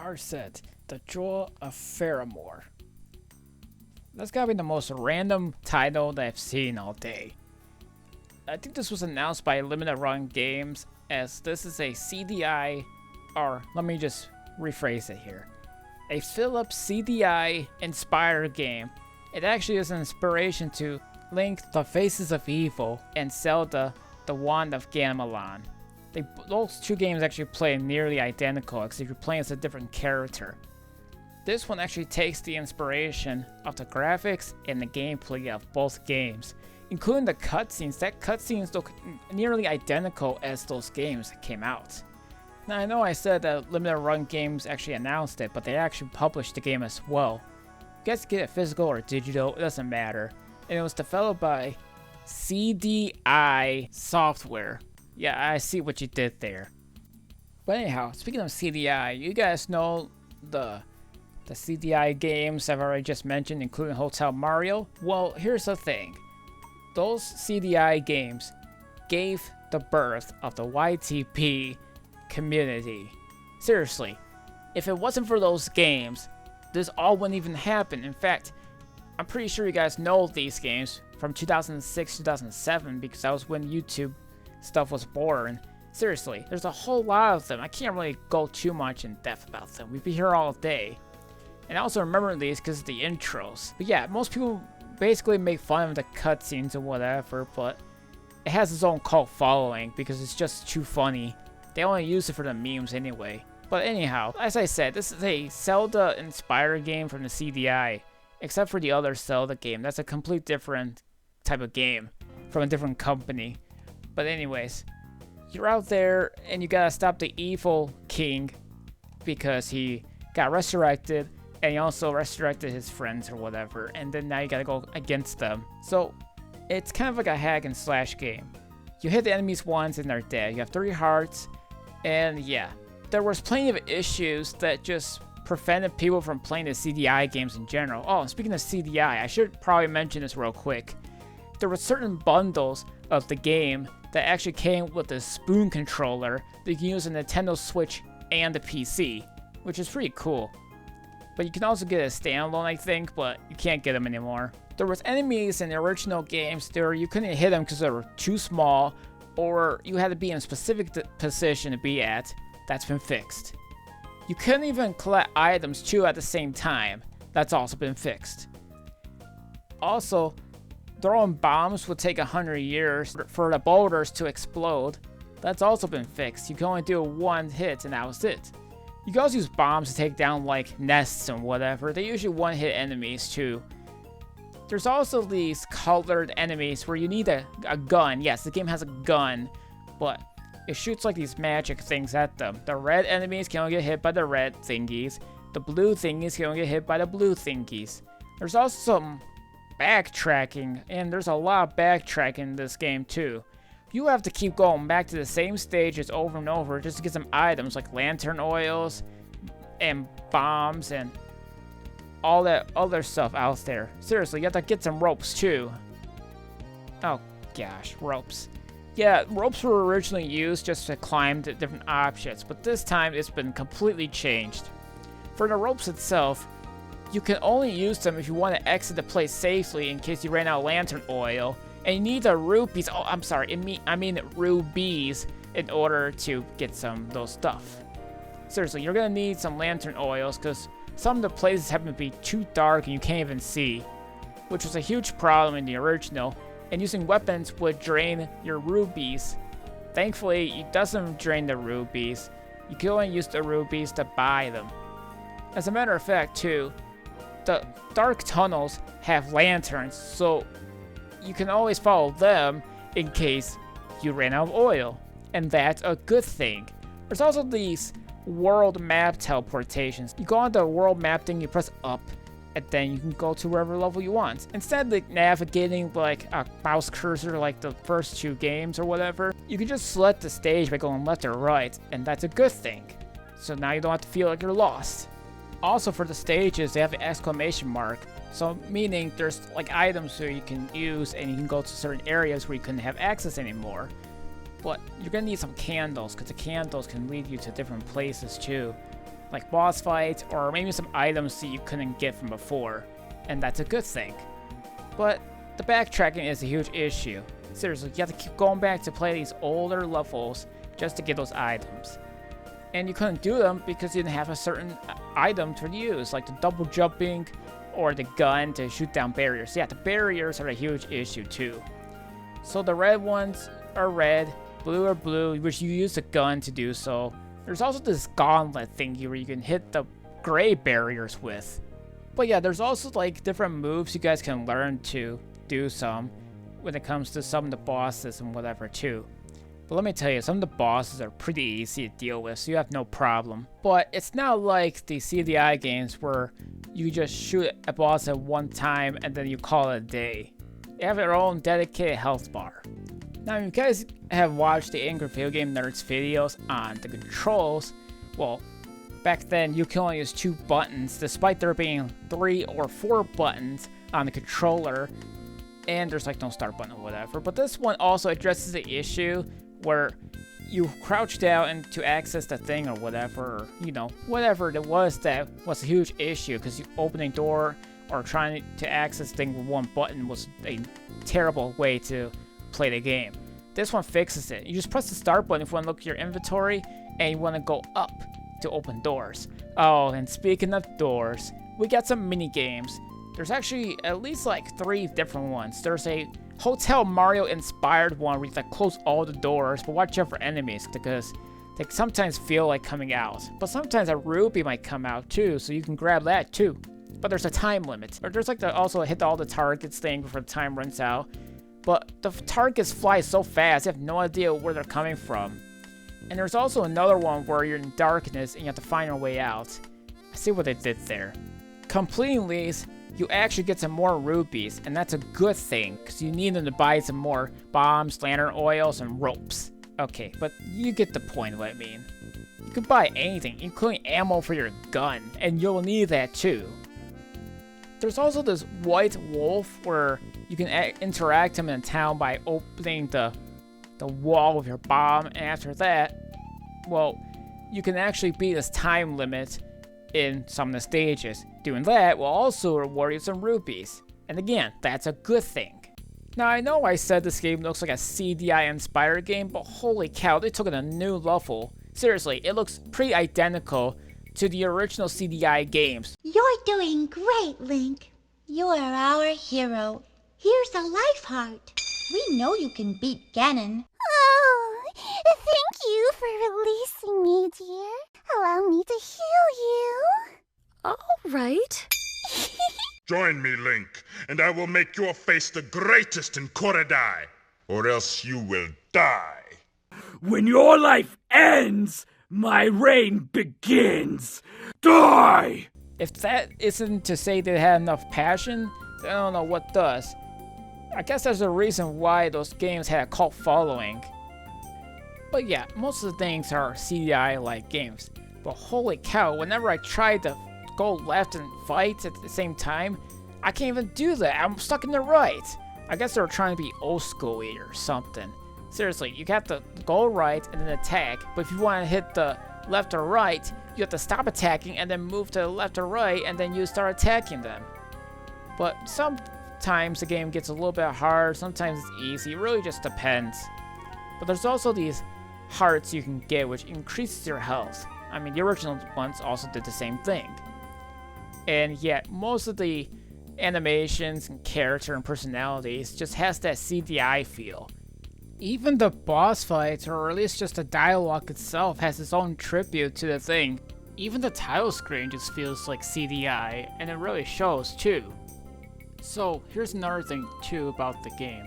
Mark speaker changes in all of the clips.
Speaker 1: Arzette, the Jewel of Faramore. That's gotta be the most random title that I've seen all day. I think this was announced by Limited Run Games, as this is a CDI, or let me just rephrase it here. A Philips CDI inspired game. It actually is an inspiration to Link, the Faces of Evil, and Zelda, the Wand of Gamelon. Those two games actually play nearly identical, except you're playing as a different character. This one actually takes the inspiration of the graphics and the gameplay of both games, including the cutscenes. That cutscenes look nearly identical as those games that came out. Now I know I said that Limited Run Games actually announced it, but they actually published the game as well. You guys get it physical or digital, it doesn't matter. And it was developed by CDI Software. Yeah, I see what you did there. But anyhow, speaking of CDI, you guys know the CDI games I've already just mentioned, including Hotel Mario. Well, here's the thing. Those CDI games gave the birth of the YTP community. Seriously, if it wasn't for those games, this all wouldn't even happen. In fact, I'm pretty sure you guys know these games from 2006, 2007, because that was when YouTube stuff was born. Seriously, there's a whole lot of them. I can't really go too much in depth about them. We'd be here all day. And I also remember these because of the intros. But yeah, most people basically make fun of the cutscenes or whatever, but it has its own cult following because it's just too funny. They only use it for the memes anyway. But anyhow, as I said, this is a Zelda-inspired game from the CDI, except for the other Zelda game. That's a complete different type of game from a different company. But anyways, you're out there and you gotta stop the evil king because he got resurrected, and he also resurrected his friends or whatever, and then now you gotta go against them. So it's kind of like a hack and slash game. You hit the enemies once and they're dead. You have 3 hearts, and yeah, there was plenty of issues that just prevented people from playing the CDI games in general. Oh, and speaking of CDI, I should probably mention this real quick. There were certain bundles of the game that actually came with a spoon controller that you can use on the Nintendo Switch and the PC, which is pretty cool. But you can also get a standalone, I think, but you can't get them anymore. There was enemies in the original games where you couldn't hit them because they were too small, or you had to be in a specific position to be at. That's been fixed. You couldn't even collect items too at the same time. That's also been fixed. Also, throwing bombs would take 100 years for the boulders to explode. That's also been fixed. You can only do 1 hit and that was it. You can also use bombs to take down like nests and whatever. They usually one-hit enemies too. There's also these colored enemies where you need a gun. Yes, the game has a gun, but it shoots like these magic things at them. The red enemies can only get hit by the red thingies. The blue thingies can only get hit by the blue thingies. There's also some backtracking, and there's a lot of backtracking in this game too. You have to keep going back to the same stages over and over just to get some items like lantern oils and bombs and all that other stuff out there. Seriously, you have to get some ropes too. Oh gosh, ropes. Yeah, ropes were originally used just to climb to different objects, but this time it's been completely changed. For the ropes itself, you can only use them if you want to exit the place safely in case you ran out of lantern oil, and you need the rupees. Oh, I'm sorry, I mean rubies in order to get some of those stuff. Seriously, you're gonna need some lantern oils because some of the places happen to be too dark and you can't even see, which was a huge problem in the original. And using weapons would drain your rubies. Thankfully, it doesn't drain the rubies. You can only use the rubies to buy them. As a matter of fact, too, the dark tunnels have lanterns, so you can always follow them in case you ran out of oil. And that's a good thing. There's also these world map teleportations. You go on the world map thing, you press up, and then you can go to wherever level you want. Instead of like navigating like a mouse cursor like the first 2 games or whatever, you can just select the stage by going left or right, and that's a good thing. So now you don't have to feel like you're lost. Also for the stages, they have an exclamation mark, so meaning there's like items that you can use and you can go to certain areas where you couldn't have access anymore. But you're gonna need some candles, because the candles can lead you to different places too. like boss fights or maybe some items that you couldn't get from before, and that's a good thing. But the backtracking is a huge issue. Seriously, you have to keep going back to play these older levels just to get those items. And you couldn't do them because you didn't have a certain item to use, like the double jumping or the gun to shoot down barriers. Yeah, the barriers are a huge issue too. So the red ones are red, blue are blue, which you use the gun to do so. There's also this gauntlet thingy where you can hit the gray barriers with. But yeah, there's also like different moves you guys can learn to do some when it comes to some of the bosses and whatever too. But let me tell you, some of the bosses are pretty easy to deal with, so you have no problem. But it's not like the CDI games where you just shoot a boss at one time and then you call it a day. They have their own dedicated health bar. Now, if you guys have watched the Angry Video Game Nerds videos on the controls, well, back then you can only use 2 buttons, despite there being 3 or 4 buttons on the controller, and there's like no start button or whatever. But this one also addresses the issue where you crouch down and to access the thing or whatever, or, you know, whatever it was that was a huge issue, because opening door or trying to access thing with one button was a terrible way to play the game. This one fixes it. You just press the start button if you want to look at your inventory and you want to go up to open doors. Oh, and speaking of doors, we got some mini games. There's actually at least like 3 different ones. There's a Hotel Mario inspired one where you like close all the doors, but watch out for enemies because they sometimes feel like coming out. But sometimes a ruby might come out too, so you can grab that too. But there's a time limit. Or there's like also hit all the targets thing before the time runs out. But the targets fly so fast, you have no idea where they're coming from. And there's also another one where you're in darkness and you have to find your way out. I see what they did there. Completing these, you actually get some more rubies, and that's a good thing, because you need them to buy some more bombs, lantern oils, and ropes. Okay, but you get the point of what I mean. You can buy anything, including ammo for your gun, and you'll need that too. There's also this white wolf where you can interact him in town by opening the wall with your bomb, and after that, well, you can actually beat this time limit in some of the stages. Doing that will also reward you some rupees. And again, that's a good thing. Now, I know I said this game looks like a CDI inspired game, but holy cow, they took it a new level. Seriously, it looks pretty identical to the original CDI games.
Speaker 2: You're doing great, Link. You are our hero. Here's a life heart. We know you can beat Ganon.
Speaker 3: Oh, thank you for releasing me, dear. Allow me to heal you.
Speaker 4: All right.
Speaker 5: Join me, Link, and I will make your face the greatest in Korodai, or else you will die.
Speaker 6: When your life ends, my reign begins. Die!
Speaker 1: If that isn't to say they had enough passion, then I don't know what does. I guess there's a reason why those games had a cult following. But yeah, most of the things are CDI-like games. But holy cow, whenever I try to go left and fight at the same time, I can't even do that. I'm stuck in the right. I guess they were trying to be old school-y or something. Seriously, you have to go right and then attack, but if you want to hit the left or right, you have to stop attacking and then move to the left or right, and then you start attacking them. But sometimes the game gets a little bit hard, sometimes it's easy, it really just depends. But there's also these hearts you can get which increases your health. I mean, the original ones also did the same thing. And yet, most of the animations and character and personalities just has that CDI feel. Even the boss fights, or at least just the dialogue itself, has its own tribute to the thing. Even the title screen just feels like CDI, and it really shows too. So, here's another thing too about the game.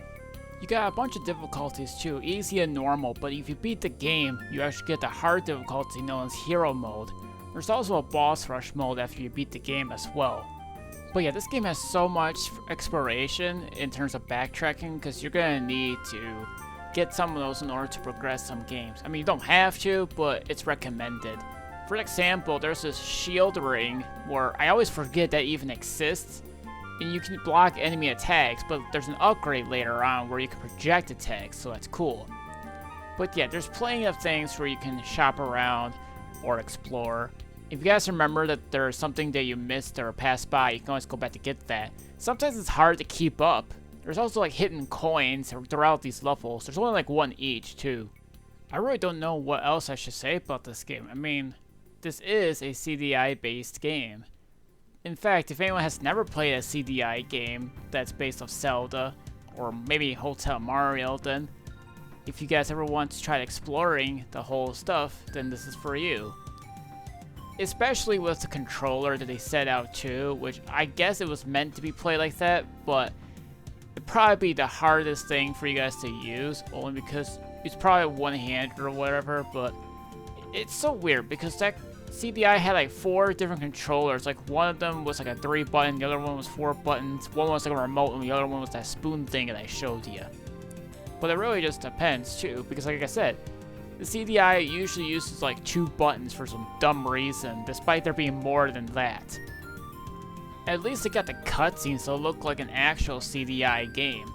Speaker 1: You got a bunch of difficulties too, easy and normal, but if you beat the game, you actually get the hard difficulty known as Hero Mode. There's also a boss rush mode after you beat the game as well. But yeah, this game has so much exploration in terms of backtracking, because you're gonna need to get some of those in order to progress some games. I mean, you don't have to, but it's recommended. For example, there's this shield ring where I always forget that even exists, and you can block enemy attacks, but there's an upgrade later on where you can project attacks, so that's cool. But yeah, there's plenty of things where you can shop around or explore. If you guys remember that there's something that you missed or passed by, you can always go back to get that. Sometimes it's hard to keep up. There's also like hidden coins throughout these levels. There's only like one each too. I really don't know what else I should say about this game. I mean, this is a CDI based game. In fact, if anyone has never played a CDI game that's based off Zelda, or maybe Hotel Mario, then if you guys ever want to try exploring the whole stuff, then this is for you. Especially with the controller that they set out too, which I guess it was meant to be played like that, but it'd probably be the hardest thing for you guys to use, only because it's probably one-handed or whatever, but it's so weird because that CDI had like 4 different controllers. Like one of them was like a 3-button, the other one was 4 buttons, one was like a remote, and the other one was that spoon thing that I showed you. But it really just depends too, because like I said, the CDI usually uses like 2 buttons for some dumb reason, despite there being more than that. At least it got the cutscenes to look like an actual CDI game.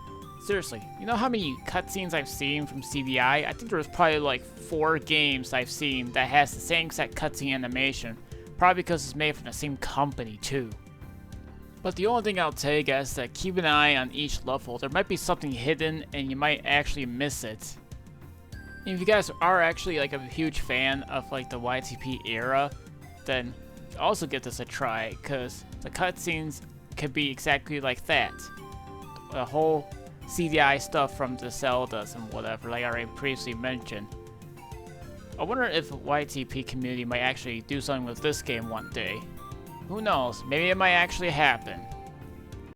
Speaker 1: Seriously, you know how many cutscenes I've seen from CDI? I think there was probably like 4 games I've seen that has the same exact cutscene animation. Probably because it's made from the same company too. But the only thing I'll tell you guys is that keep an eye on each level. There might be something hidden and you might actually miss it. And if you guys are actually like a huge fan of like the YTP era, then also give this a try, because the cutscenes could be exactly like that. The whole CDI stuff from the Zeldas and whatever, like I already previously mentioned. I wonder if the YTP community might actually do something with this game one day. Who knows, maybe it might actually happen.